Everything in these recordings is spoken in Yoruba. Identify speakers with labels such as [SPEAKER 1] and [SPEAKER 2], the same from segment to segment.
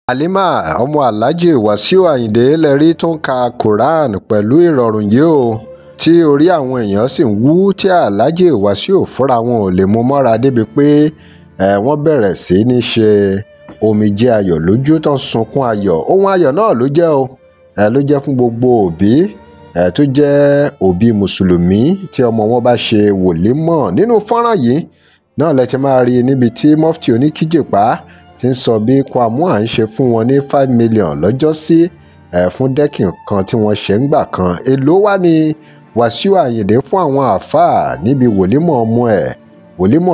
[SPEAKER 1] Halima ọmọ Alhaji Wasiu Ayinde lẹ́rí tó ń ka Quran pẹ̀lú ìrọ̀rùn yìí o tí orí àwọn èèyàn sì ń wú tí Alhaji Wasiu fúnra wọn ò lè mú mọ́ra débi pé wọ́n bẹ̀rẹ̀ sí ní ṣe omijé ayọ̀ lójú tó ń sunkún ayọ̀. Ohun ayọ̀ náà ló jẹ́ o ló jẹ́ fún gbogbo òbí tó jẹ́ òbí mùsùlùmí tí ọmọ wọn bá ṣe wòlímọ̀. Nínú fọ́nrán yìí náà lẹ ti máa rí níbi tí Mufti Onikijpa ti ń sọ bí Kwamu à ń ṣe fún wọn ní 5 million lọ́jọ́sí fún dẹ́kìn kan tí wọ́n ṣe ń gbà kan. Èló wá ní Wasiu Ayinde fún àwọn àáfàá níbi wòlímọ̀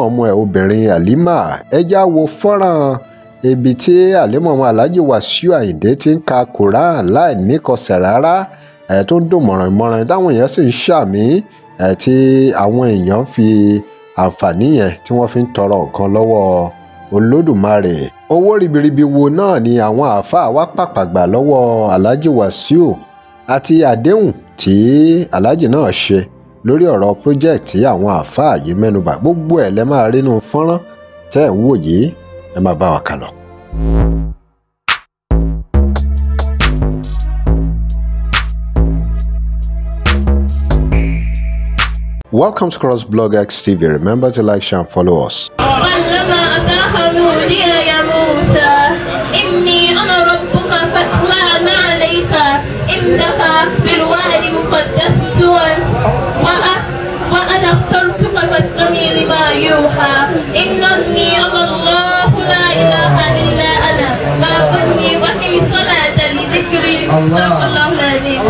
[SPEAKER 1] ọmọ ẹ̀ obìnrin Halima. Ẹ já wo fọ́nrán ibi tí Halima ọmọ Alhaji Wasiu Ayinde ti ń ka Quran láì níkọsẹ̀ rárá tó ń dùn mọ̀ràn táwọn èèyàn sì ń ṣàmì tí àwọn èèyàn fi àǹfààní yẹn tí wọ́n fi ń tọrọ nǹkan lọ́wọ́ Olódùmarè. Owó ribiribi wo náà ni àwọn àáfàá wá pàpàgbà lọ́wọ́ Alhaji Wasiu àti àdéhùn tí Alhaji náà ṣe lórí ọ̀rọ̀ project tí àwọn àáfàá yìí mẹ́nubà. Gbogbo ẹ̀ lẹ́ máa rí nínú fọ́nrán tẹ́ ẹ̀ ń wò yìí, ẹ máa bá wa kà lọ. Welcome to CrossBlogX TV. Remember to like, share, and follow us.
[SPEAKER 2] وأنا اخترتك فاستمع لما يوحى إنني أنا الله لا إله إلا أنا فأغني وقم الصلاة لذكري صدق الله العظيم.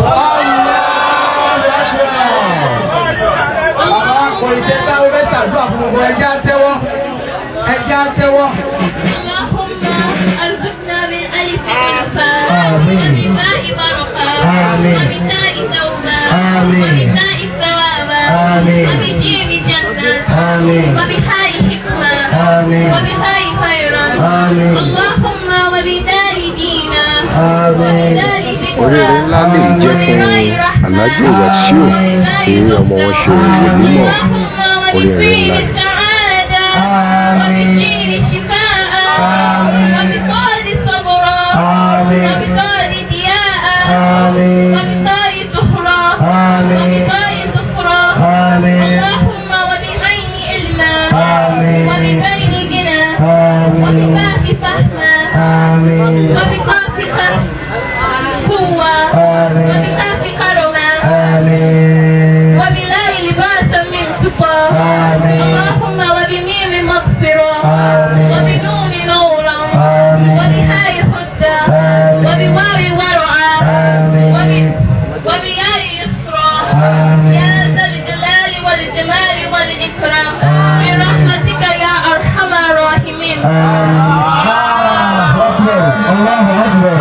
[SPEAKER 2] اللهم ارزقنا بالألف والفاء وبالباء بركة وبالتاء توبة وبالتاء ثواب وبجيم جنة وبحاء حكمة وبحاء خيرا اللهم وبدار دينا وبدار
[SPEAKER 1] oríire ńlá lè jẹ́ fún Alhaji Wasiu tí ọmọ wọn ṣe wòlímọ̀. Oríire ńlá ni.
[SPEAKER 2] وبشير الشفاء وبصاد الصبراء وبطار ضياء وبطار طهرا وبطار صفرا اللهم وبعين علما وببين غنى وبكاف فهما وبكاف قوة وبكاف كرما وبلا لباس من سقى اللهم وبميم مغفرة وبنون نورا وبهاء هدى وبواو ورعا وبياء يسرا يا ذا الجلال والجمال والإكرام برحمتك يا أرحم الراحمين.
[SPEAKER 3] الله أكبر.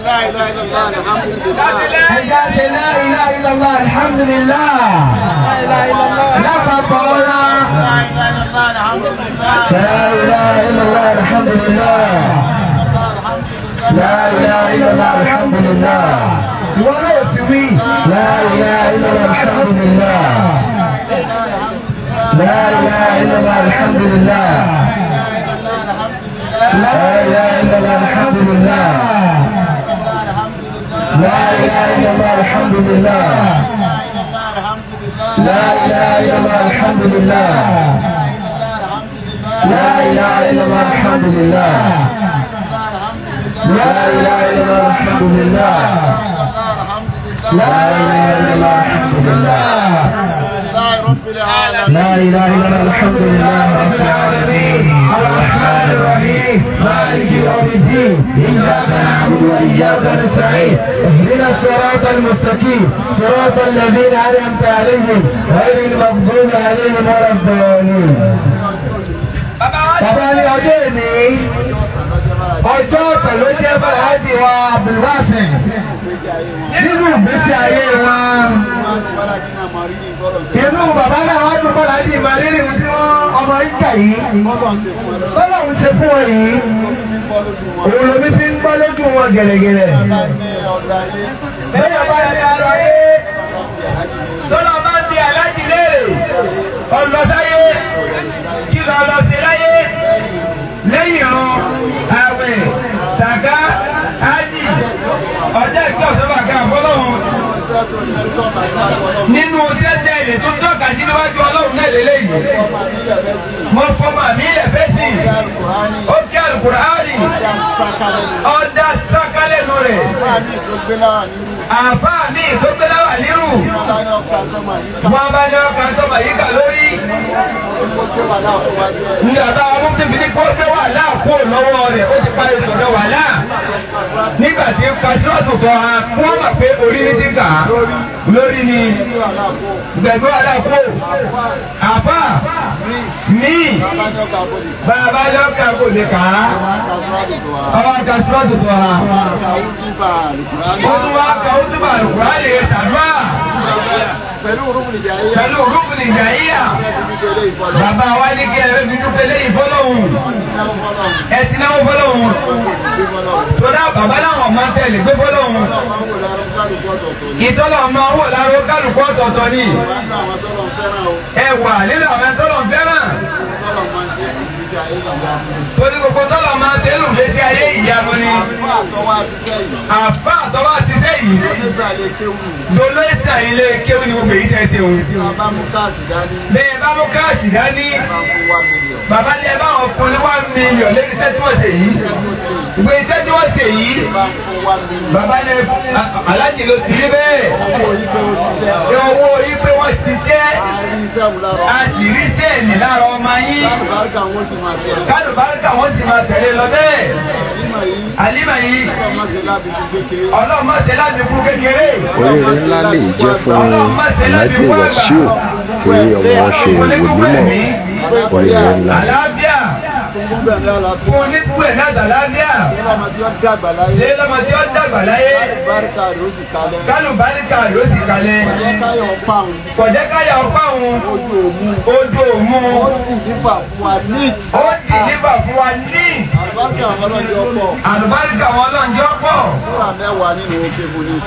[SPEAKER 3] لا إله إلا الله الحمد لله. لا إله إلا الله الحمد لله. لا إله إلا الله الحمد لله. ولا يسوي. لا إله إلا الله الحمد لله. لا إله إلا الله الحمد لله. لا إله إلا الله الحمد لله. لا إله إلا الله الحمد لله. لا إله إلا الله الحمد لله. لا إله إلا الله الحمد لله. لا إله إلا الله الحمد لله. لا إله إلا الله الحمد لله. لا إله إلا الله الحمد لله رب العالمين الرحمن الرحيم مالك يوم الدين إياك نعبد وإياك نستعين اهدنا الصراط المستقيم صراط الذين أنعمت عليهم غير المغضوب عليهم ولا الضالين. Bàbá ní ọjọ́ ìní ọjọ́ ọ̀sẹ̀ ló jẹ́ Alhaji wa Abdulwasi nínú ìgbésí ayé wọn. Inú bàbá náà wá dùn bọ́lá jí ìmọ̀lẹ́rì tí wọ́n ọmọ ìkà yìí tọ́lọ́hún ṣe fún wọn yìí òun lomi fi ń gbọ́ lójú wọn gẹ̀rẹ́gẹ̀rẹ́. Bẹ́ẹ̀ bá yẹ arọ yé tọ́lọ́ bá di Alhaji léèrè ọlọ́sáyé kí lọ lọ sí láyé lẹ́yìn ìrun àwẹ̀ sàká ájì ọjọ́ ìpín ọ̀sẹ̀ bàgà àbọ́lọ́hún nínú tẹ́tẹ́ ilé tó tọ́ka sí níwájú ọlọ́run náà lélẹ́yìí mo fọmọ àmì ilẹ̀ fẹ́sì ó kí Al-Qur'ani ọ̀dà sákálẹ̀ nù rẹ̀ àfa mi tó gbé láwà nírù wọn bá ní ọkà tó mà yíká lórí nígbà àwọn tó fi ní kó gbé wàhálà kó lọ́wọ́ rẹ̀ ó ti parí sọ̀rọ̀ wàhálà nígbà tí kásíwájú tó ha kó wọ́n mọ̀ pé orí ní ti kà á lórí ni gbẹ̀gbẹ́ wàhálà kó àfa mi bàbá ní ọkà kò lè kà á ọwọ́ kásíwájú tó ha ó tún wá kà ó tún bá Al-Qur'ani lè ṣàdúrà
[SPEAKER 4] pẹ̀lú rúkúnì jàìyà.
[SPEAKER 3] pẹ̀lú rúkúnì jàìyà. Bàbá wa ní kí ẹ fi dúpẹ́ léyìí fọlọ́hún. Ẹ ti náwó fọlọ́hún. Tọ́lá bàbá làwọn máa ń tẹ̀lé gbé fọlọ́hún. Ìtọ́lọ̀ máa wò láró kálukú ọ̀tọ̀ọ̀tọ̀ ni. Ẹ wà nínú àwọn tọ́lọ̀ fẹ́ràn. Torí gbogbo tọ́lọ̀ máa ń ṣe é lù gbèsè ayé ìyanu ni. Àfa àtọwọ́ àṣìṣe yìí. Dolo ẹsẹ̀ ilé kéwù ni gbogbo èyí tẹ̀sí òun. Bẹ́ẹ̀ bá mú káàsì dání. Bàbá ní ẹ bá wọn fún ní $1 million lórí iṣẹ́ tí wọ́n ṣe yìí. Ìgbé iṣẹ́ tí wọ́n ṣe yìí. Bàbá ní aláàjì ló ti rí bẹ́ẹ̀. Owó yìí pé wọ́n ṣiṣẹ́. A sì rí sẹ́ẹ̀nì lára ọmọ yín. Kálùbáríkà wọ́n sì máa tẹ̀lé lọ bẹ́ẹ̀. Àlímà yìí. Ọlọ́run má ṣe láti kú kékeré.
[SPEAKER 1] Oríire ńlá lè jẹ́ fún Alhaji Wasiu tí ọmọ ṣe ìwòlímọ̀ oríire ńlá.
[SPEAKER 3] Àlàáfíà fún onígbù ẹ̀ náà àlàáfíà. Ṣé lọ́mọdé ó dàgbà láyé? Kálùbáríkà ló sì kalẹ̀. Kọ̀jẹ́ káyà ọ̀pá òun. Ojú òmu. Ó dì nífà fún wa neat. Àlùbáríkà wọn lọ́njọ́ pọ̀.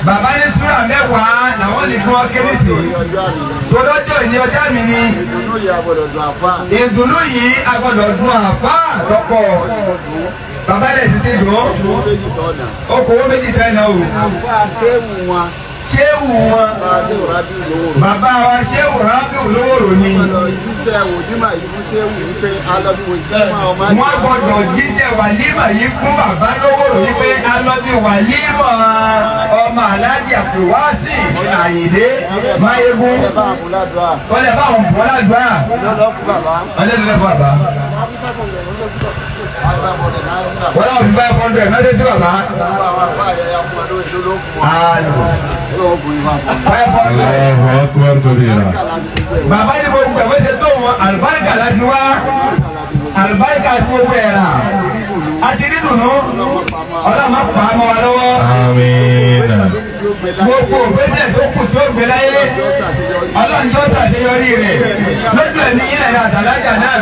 [SPEAKER 3] Bàbá ní súrà mẹ́wàá làwọn lè fún ọ kéré sí. Tọ́lọ́jọ́ ìní ọjà mi ni. Ìdùnnú yìí a gbọ́dọ̀ dùn àfá lọ́pọ̀. Bàbá rẹ̀ sì ti dùn. Okòwò méjì tẹ́ náà o. Ṣéwù wọn. Bàbá wa Ṣéwù Rábíù Lówóró ni. Wọ́n gbọ́dọ̀ jíṣẹ́ wàlímà yìí fún bàbá Lówóró yìí pé alọ́bí wàlímà ọmọ Alhaji Abdulwasi Ayinde Máyégún. Wọ́n lè bá àwọn bọ́ ládùá. Wọ́n lè lè fún bàbá. Wọ́n náà fi 500 náà dé sí bàbá. Bàbá ní gbogbo ẹ̀fọ́ ṣe tó wọn àlùbáríkà láti wá àlùbáríkà tí gbogbo ẹ̀ rà àti nínú ọlọ́mọ pa á mọ́ wa lọ́wọ́. Gbogbo ògbésẹ̀ tó kù tí ó gbé láyé ọlọ́njọ́ ṣàṣeyọrí rẹ̀ lójú ẹ̀mí yín ẹ̀rọ àtàlájà náà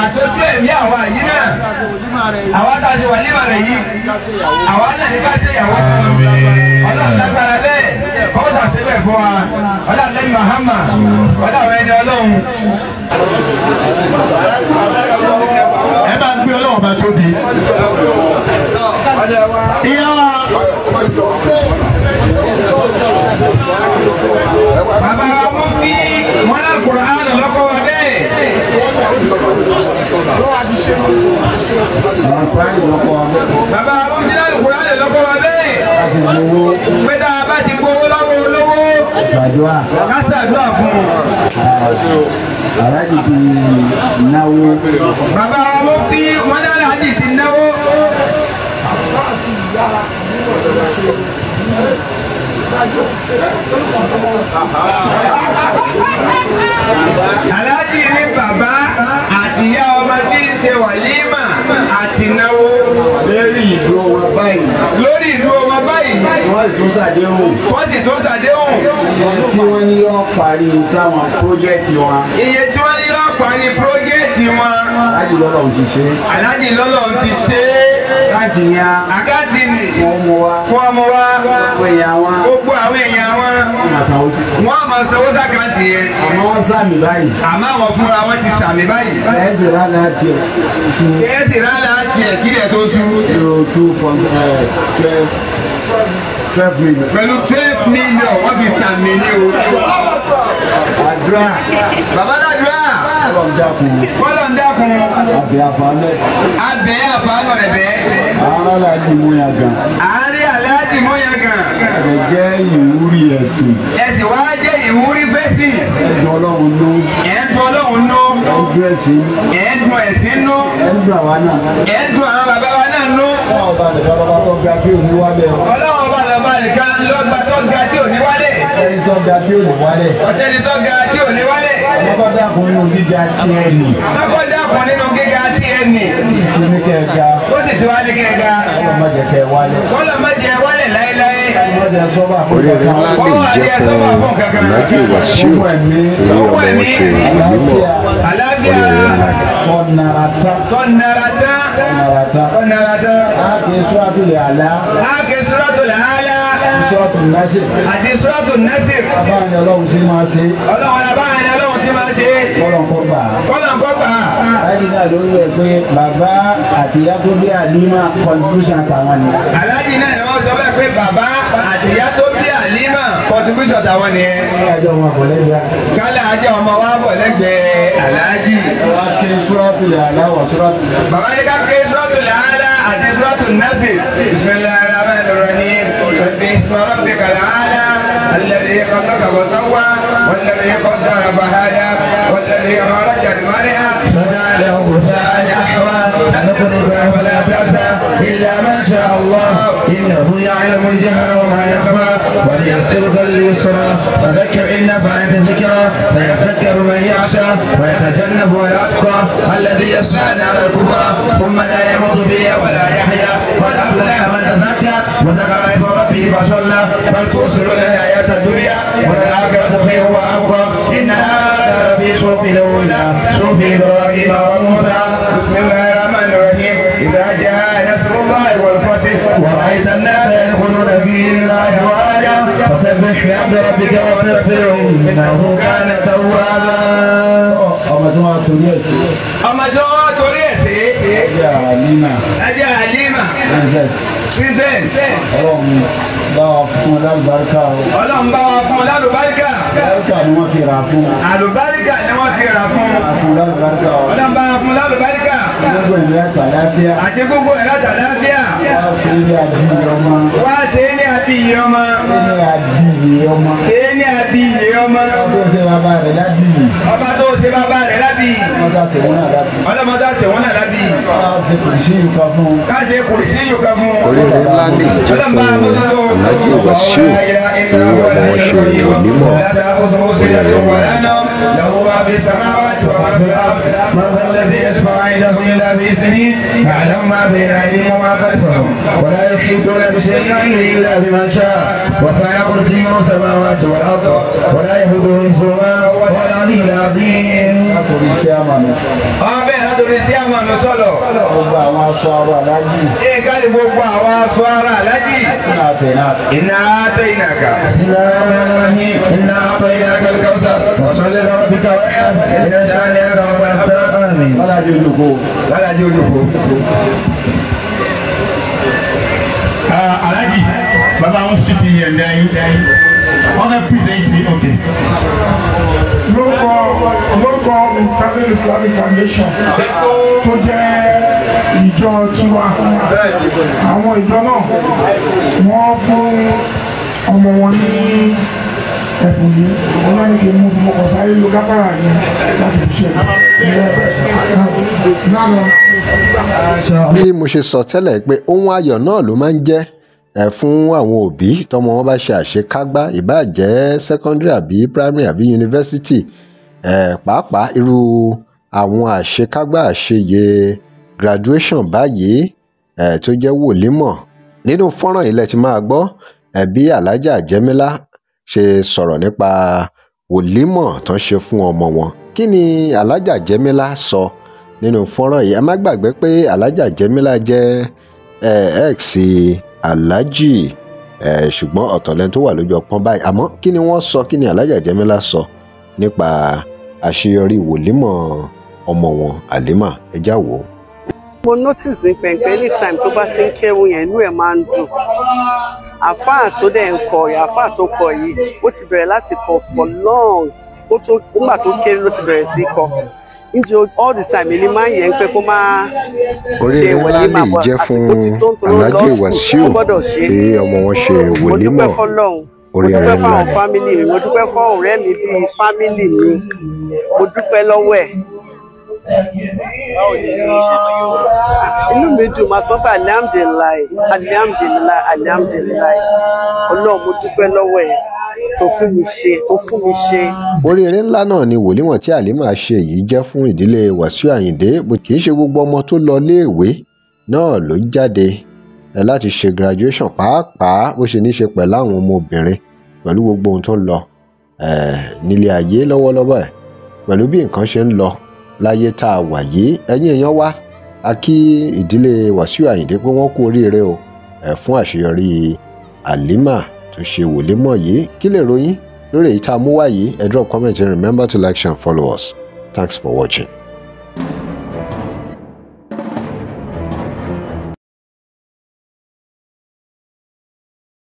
[SPEAKER 3] àtọ́jú ẹ̀mí àwa yìí náà àwa tá a ṣe wà nímọ̀ rẹ̀ yìí àwa náà ní ká ṣe ìyàwó ọlọ́run lágbára bẹ́ẹ̀ ọwọ́ ṣàṣe bẹ́ẹ̀ fún wa ọlọ́run lẹ́yìn Mahama ọlọ́run ẹni ọlọ́run.
[SPEAKER 4] Ẹ bá ń gbé ọlọ́run bá tóbi. Ìyá wa.
[SPEAKER 3] Bàbá wa mú kí wọn náà Kùránì lọ́kọ́ wa bẹ́ẹ̀. Bàbá wa mú kí náà Kùránì lọ́kọ́ wa bẹ́ẹ̀. Pé tá a bá ti gbowó lọ́wọ́ olówó. Ká ṣàdúrà fún un.
[SPEAKER 4] Alhaji ti náwó.
[SPEAKER 3] Bàbá wa mú kí wọn náà Alhaji ti náwó. Alhaji ní bàbá àti ìyá ọmọ tí ń ṣe wàlímà àti náwó
[SPEAKER 4] Lórí ìlú ọmọ báyìí.
[SPEAKER 3] lórí ìlú ọmọ báyìí.
[SPEAKER 4] Wọ́n ti tún ṣàdéhùn.
[SPEAKER 3] Wọ́n sì tún ṣàdéhùn.
[SPEAKER 4] Tí wọ́n ní yọ parí táwọn pírójẹ́tì wọn.
[SPEAKER 3] Iye tí wọ́n ní yóò parí pírójẹ́tì wọn.
[SPEAKER 4] aláàjì lọ́lọ́run ti ṣe.
[SPEAKER 3] aláàjì lọ́lọ́run ti ṣe.
[SPEAKER 4] láti yan.
[SPEAKER 3] àkáǹtì ni.
[SPEAKER 4] fún ọmọ wa.
[SPEAKER 3] gbogbo àwọn èèyàn wọn. wọ́n á máa sanwó sákàǹtì yẹn.
[SPEAKER 4] àmọ́ wọ́n sàmì báyìí.
[SPEAKER 3] àmọ́ àwọn fúnra wọn ti sàmì báyìí.
[SPEAKER 4] kẹ́sì rálá tiẹ̀.
[SPEAKER 3] kẹ́sì rálá tiẹ̀ kílẹ̀ tó sú.
[SPEAKER 4] 12 million.
[SPEAKER 3] pẹ̀lú 12 million wọ́n fi sàmì ní o.
[SPEAKER 4] àdúrà.
[SPEAKER 3] bàbá ládùúrà. kọ́lọ̀ ń dákun.
[SPEAKER 4] àbẹ̀ àfààní.
[SPEAKER 3] abẹ́ àfààní rẹ̀ bẹ́.
[SPEAKER 4] àárọ̀ aláàjì múyàn gan.
[SPEAKER 3] àárẹ̀ aláàjì múyàn gan.
[SPEAKER 4] ẹ̀ jẹ́ ìwúrí ẹ̀sìn.
[SPEAKER 3] ẹ̀sìn wá jẹ́ ìwúrí fẹ́sìn.
[SPEAKER 4] ẹ̀dùn ọlọ́run nú.
[SPEAKER 3] ẹ̀dùn ọlọ́run nú.
[SPEAKER 4] ẹ̀dùn ẹ̀sìn.
[SPEAKER 3] ẹ̀dùn ẹ̀sìn nú.
[SPEAKER 4] ẹ̀dùn àwa náà.
[SPEAKER 3] ẹ̀dùn àwọn bàbá wa náà nú.
[SPEAKER 4] ọlọ́run ọba nìkan lọ́ba tó ga tí ò ní wálé.
[SPEAKER 3] ọlọ́run ọba lọ́ba nìkan lọ́ba tó ga tí ò ní wálé.
[SPEAKER 4] ọ̀tẹ́ni tó ga tí ò ní wálé.
[SPEAKER 3] ọ̀tẹ́ni tó ga tí ò ní wálé.
[SPEAKER 4] ọmọkọ́ dàkún nínú gíga tí ẹ nì.
[SPEAKER 3] ọmọkọ́ dàkún nínú gíga tí ẹ nì.
[SPEAKER 4] ti ní kẹ́ ẹ ga.
[SPEAKER 3] ó sì ti wá ní kẹ́ ẹ ga.
[SPEAKER 4] ọlọ́mọdé kẹ́ ẹ wálé.
[SPEAKER 3] ọlọ́mọdé wálé láéláé.
[SPEAKER 4] ọlọ́mọdé sọ́ba fún
[SPEAKER 1] oríire ńlá lè jẹ́ fún Alhaji Wasiu tí ọmọ wọn ṣe ìlímọ̀
[SPEAKER 3] àlàáfíà
[SPEAKER 4] tọ̀nàràtà.
[SPEAKER 3] tọ̀nàràtà.
[SPEAKER 4] tọ̀nàràtà.
[SPEAKER 3] tọ̀nàràtà.
[SPEAKER 4] àti suratul A'la.
[SPEAKER 3] àkè suratul A'la.
[SPEAKER 4] suratul Nasr.
[SPEAKER 3] àti suratul Nasr.
[SPEAKER 4] abáyé ọlọ́run tí máa ṣe.
[SPEAKER 3] ọlọ́run abáyé ọlọ́run tí máa ṣe.
[SPEAKER 4] kọ́lọ̀ kọ́ bà á.
[SPEAKER 3] kọ́lọ̀ kọ́ bà á.
[SPEAKER 4] láti náà ló ń wẹ̀ pé bàbá àti ìyá tó bí Àlímà contribution tàwọn ni.
[SPEAKER 3] aláàjì náà ni wọ́n sọ bẹ́ẹ̀ pé bàbá àti ìyá tó bí Àlímà contribution tàwọn nìyẹn.
[SPEAKER 4] àjọ wọn kò lẹ́yìn.
[SPEAKER 3] kálá ajá ọmọ wa bọ̀ lẹ́gbẹ̀ẹ́ aláàjì.
[SPEAKER 4] wá ké suratul A'la wà suratul.
[SPEAKER 3] bàbá ní ká ké suratul A'la àti suratul Nasr. bismillahir rahmanir rahim. sabbih isma rabbikal a'la alladhi khalaqa fa sawwa walladhi qaddara fa hada walladhi akhraja al-mar'a faja'alahu ghusa'an ahwa sanquluka fala tansa illa ma sha Allah innahu ya'lamu al-jahra wa ma yakhfa وليسرك لليسرى فذكر إن نفعت الذكرى سيذكر من يخشى ويتجنبها الأتقى الذي يصلى على الكبرى ثم لا يموت فيها ولا يحيا قد أفلح من تزكى وذكر اسم ربه فصلى بل تؤثرون الحياة الدنيا والآخرة خير وأبقى إن هذا لفي صحف الأولى صحف إبراهيم وموسى بسم الله الرحمن الرحيم إذا جاء نصر الله والفتح ورأيت الناس يدخلون في دين الله أفواجا فسبح بحمد ربك واستغفره إنه كان توابا.
[SPEAKER 4] ọmọ tí wọn torí ẹ̀ sí.
[SPEAKER 3] ọmọ tí wọn torí ẹ̀ sí.
[SPEAKER 4] ẹjẹ Àlímà.
[SPEAKER 3] ẹjẹ Àlímà. princess.
[SPEAKER 4] ọlọ́run bá wa fún ọ lálùbáríkà o.
[SPEAKER 3] ọlọ́run bá wa fún ọ lálùbáríkà.
[SPEAKER 4] lálùbáríkà ni wọ́n fi rà fún.
[SPEAKER 3] àlùbáríkà ni wọ́n fi rà fún.
[SPEAKER 4] àfún lálùbáríkà o.
[SPEAKER 3] ọlọ́run bá wa fún lálùbáríkà.
[SPEAKER 4] gbogbo ìlú ẹ̀tọ́ àlàáfíà.
[SPEAKER 3] àti gbogbo ìlú ẹ̀tọ́ àlàáfíà.
[SPEAKER 4] wá sí ilé àdìyẹ ọmọ.
[SPEAKER 3] wá sí ilé àbíyẹ ọmọ.
[SPEAKER 4] ilé àdìyẹ ọmọ.
[SPEAKER 3] ilé àbíyẹ ọmọ.
[SPEAKER 4] ọba tó ṣe bàbá rẹ̀ lábìyì.
[SPEAKER 3] ọba tó ṣe bàbá rẹ̀ lábìyì.
[SPEAKER 4] ọmọdé àtẹ̀wọ́n náà lábìyì.
[SPEAKER 3] ọlọ́mọdé àtẹ̀wọ́n náà lábìyì.
[SPEAKER 4] káṣe kùrìsì yìí kan fún.
[SPEAKER 3] káṣe kùrìsì yìí kan fún.
[SPEAKER 1] oríire ńlá lè jẹ́ fún Alhaji Wasiu tí ọmọ wọn ṣe ìwòlímọ̀ oríire ńlá.
[SPEAKER 3] له ما في السماوات وما في الارض من ذا الذي يشفع عنده الا باذنه يعلم ما بين ايديهم وما خلفهم ولا يحيطون بشيء الا بما شاء وسع كرسيه السماوات والارض ولا يهوده حفظهما وهو العلي العظيم.
[SPEAKER 4] kùrìsì àmàlà.
[SPEAKER 3] ọbẹ̀ látòrí sí àmàlù sọ̀lọ̀.
[SPEAKER 4] gbogbo àwọn aṣọ àrò aláàjì.
[SPEAKER 3] ká ní gbogbo àwọn aṣọ ara aláàjì. iná àtọ̀ iná ká. iná àtọ̀ iná ká lókàwùsà. wàsálẹ̀ ربك وحد إن شانئك هو الأبتر. آمين.
[SPEAKER 4] ولا جلوكو.
[SPEAKER 3] ولا جلوكو.
[SPEAKER 5] Alhaji bàbá wọn fi ti yẹn dá yín wọn fẹ́ pírẹsẹ̀ntì ọ̀kẹ́.
[SPEAKER 6] lórúkọ Family Islamic Foundation tó jẹ́ ìjọ tiwa àwọn ìjọ náà wọ́n fún ọmọ wọn ní ẹ̀bùn yìí wọ́n náà ní kí n mú bí mo kọ̀ sáré lo gáfárà yẹn láti fi ṣe
[SPEAKER 1] bí mo ṣe sọ tẹ́lẹ̀ pé ohun ayọ̀ náà ló máa ń jẹ́ fún àwọn òbí tọmọ wọn bá ṣe àṣekágbá ìbáà jẹ́ secondary àbí primary àbí university pàápàá irú àwọn àṣekágbá àṣeyẹ graduation báyìí tó jẹ́ wòlímọ̀ nínú fọ́nrán ilẹ̀ tí máa gbọ́ bí Alhaja Jẹ́mílà ṣe sọ̀rọ̀ nípa wòlímọ̀ tó ń ṣe fún ọmọ wọn kí ni Alhaja Jẹ́mílà sọ nínú fọ́nrán yìí. Ẹ má gbàgbé pé alájà Jẹ́mílà jẹ́ ex alájì ṣùgbọ́n ọ̀tọ̀ lẹ́ni tó wà lójú ọpọ́n báyìí. Àmọ́ kí ni wọ́n sọ, kí ni alájà Jẹ́mílà sọ nípa àṣeyọrí wòlímọ̀ ọmọ wọn Halima? Ẹ já wò ó.
[SPEAKER 7] Mo notice pẹ̀pẹ́ anytime tó bá ti ń kéwú yẹn inú ẹ̀ máa ń dùn. Àfáà tó dẹ̀ ń kọ yìí, àfáà tó kọ yìí ó ti bẹ̀rẹ̀ láti kọ for long, nígbà tó kéré ló ti bẹ̀rẹ̀ sí kọ. Níjẹ́ all the time èmi máa ń yẹn pé kó máa ṣe wòlímọ̀ bọ̀ àsìkò tí tó ń torí lọ sùn ó gbọ́dọ̀ ṣe.
[SPEAKER 1] tí ọmọ wọn ṣe wòlímọ̀.
[SPEAKER 7] Mo dúpẹ́ fọ́lọ́run, mo dúpẹ́ fáwọn fámìlì mi, mo dúpẹ́ fún ọ̀rẹ́ mi bíi fámìlì mi, mo dúpẹ́ lọ́wọ́ ẹ̀. Inú mi dùn máa sọ pé alihamdulilayi alihamdulilayi alihamdulilayi Ọlọ́run mo dúpẹ́ lọ́wọ́ ẹ̀ tó fún mi ṣe.
[SPEAKER 1] Oríire ńlá náà ni wòlímọ̀ tí Halima ṣe yìí jẹ́ fún ìdílé Wasiu Ayinde. Kì í ṣe gbogbo ọmọ tó lọ léèwé náà ló jáde láti ṣe graduation, pàápàá bó ṣe ní ṣe pẹ̀lú àwọn ọmọbìnrin pẹ̀lú gbogbo ohun tó ń lọ nílé ayé lọ́wọ́lọ́wọ́ ẹ̀, pẹ̀lú bí nǹkan ṣe ń lọ láyé tá a wà yìí. Ẹ̀yin èèyàn wa, a kí ìdílé Wasiu Ayinde pé wọ́n kú oríire o fún àṣeyọrí Halima tó ṣe wòlímọ̀ yìí. Kí lè ròyìn lórí èyí tá a mú wá yìí? Ẹ drop comment and remember to like, share and follow us. Thanks for watching.